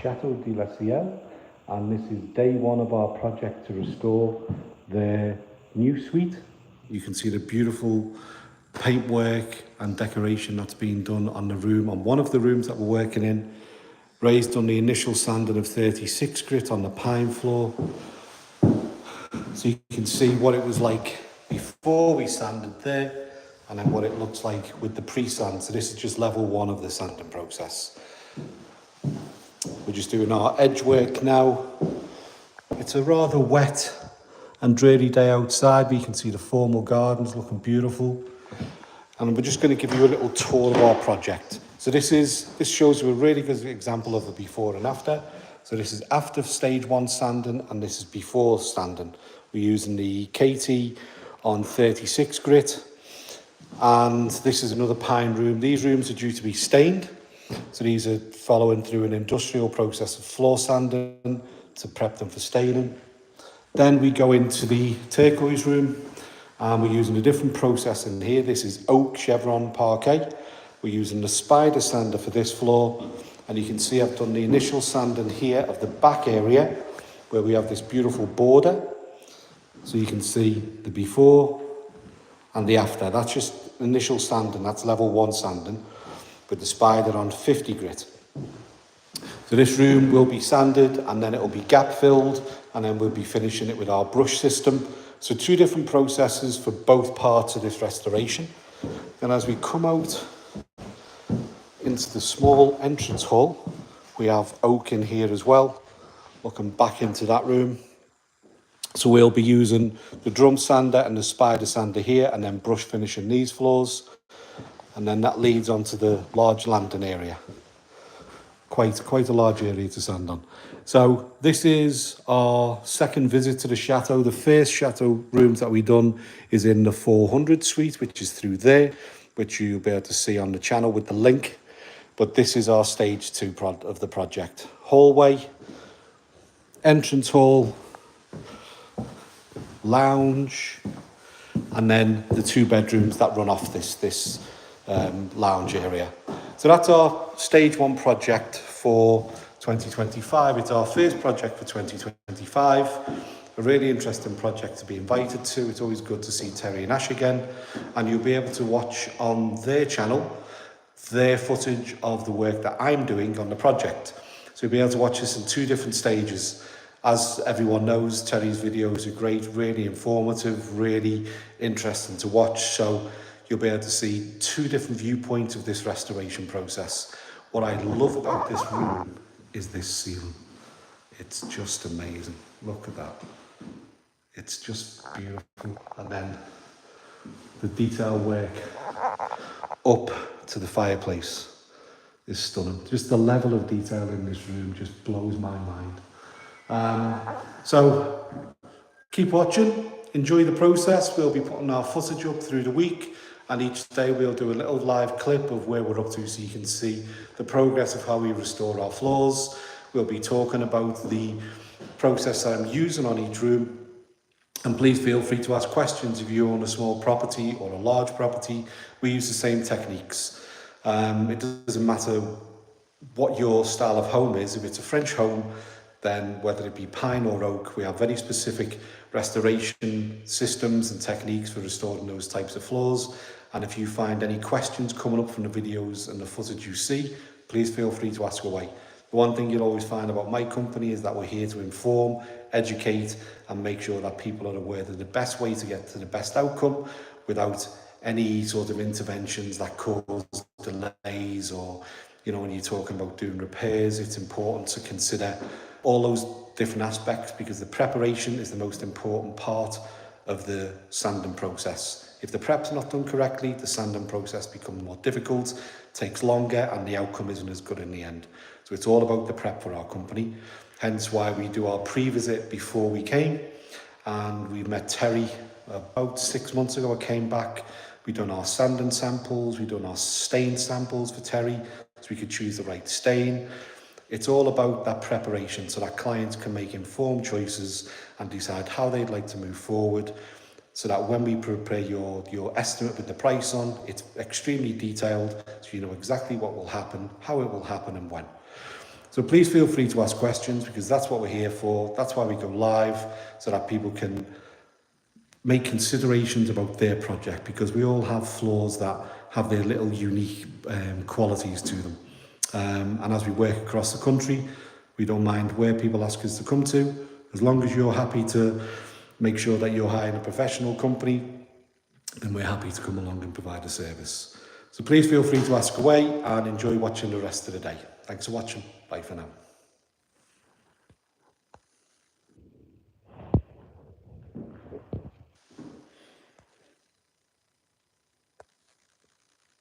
Château De Lalacelle, and this is day one of our project to restore the new suite. You can see the beautiful paintwork and decoration that's been done on the room, on one of the rooms that we're working in. Raised on the initial sanding of 36 grit on the pine floor. So you can see what it was like before we sanded there, and then what it looks like with the pre-sand. So this is just level one of the sanding process. We're just doing our edge work now. It's a rather wet and dreary day outside, but you can see the formal gardens looking beautiful. And we're just going to give you a little tour of our project. So this shows you a really good example of the before and after. So this is after stage one sanding, and this is before sanding. We're using the KT on 36 grit. And this is another pine room. These rooms are due to be stained. So these are following through an industrial process of floor sanding to prep them for staining. Then we go into the turquoise room, and we're using a different process in here. This is oak chevron parquet. We're using the spider sander for this floor, and you can see I've done the initial sanding here of the back area where we have this beautiful border. So you can see the before and the after. That's just initial sanding, that's level one sanding with the spider on 50 grit. So this room will be sanded, and then it will be gap filled, and then we'll be finishing it with our brush system. So two different processes for both parts of this restoration. Then as we come out into the small entrance hall, we have oak in here as well, looking back into that room. So we'll be using the drum sander and the spider sander here, and then brush finishing these floors. And then that leads on to the large landing area. Quite a large area to sand on. So this is our second visit to the chateau. The first chateau rooms that we done is in the 400 suite, which is through there, which you'll be able to see on the channel with the link. But this is our stage two of the project. Hallway, entrance hall, lounge, and then the two bedrooms that run off this lounge area. So that's our stage one project for 2025. It's our first project for 2025. A really interesting project to be invited to. It's always good to see Terry and Ash again, and you'll be able to watch on their channel their footage of the work that I'm doing on the project. So you'll be able to watch this in two different stages. As everyone knows, Terry's videos are great, really informative, really interesting to watch. So you'll be able to see two different viewpoints of this restoration process. What I love about this room is this ceiling. It's just amazing. Look at that. It's just beautiful. And then the detail work up to the fireplace is stunning. Just the level of detail in this room just blows my mind. So keep watching, enjoy the process. We'll be putting our footage up through the week, and each day we'll do a little live clip of where we're up to, so you can see the progress of how we restore our floors. We'll be talking about the process that I'm using on each room. And please feel free to ask questions if you own a small property or a large property. We use the same techniques. It doesn't matter what your style of home is. If it's a French home, then whether it be pine or oak, we have very specific restoration systems and techniques for restoring those types of floors. And if you find any questions coming up from the videos and the footage you see, please feel free to ask away. The one thing you'll always find about my company is that we're here to inform, educate, and make sure that people are aware that the best way to get to the best outcome without any sort of interventions that cause delays, or, you know, when you're talking about doing repairs, it's important to consider all those different aspects, because the preparation is the most important part of the sanding process. If the prep's not done correctly, the sanding process becomes more difficult, takes longer, and the outcome isn't as good in the end. So it's all about the prep for our company, hence why we do our pre-visit before we came. And we met Terry about 6 months ago. I came back, we done our sanding samples, we done our stain samples for Terry, so we could choose the right stain. It's all about that preparation so that clients can make informed choices and decide how they'd like to move forward, so that when we prepare your estimate with the price on, it's extremely detailed, so you know exactly what will happen, how it will happen, and when. So please feel free to ask questions, because that's what we're here for. That's why we go live, so that people can make considerations about their project, because we all have flaws that have their little unique qualities to them. And as we work across the country, we don't mind where people ask us to come to, as long as you're happy to make sure that you're hiring a professional company, then we're happy to come along and provide a service. So please feel free to ask away and enjoy watching the rest of the day. Thanks for watching. Bye for now.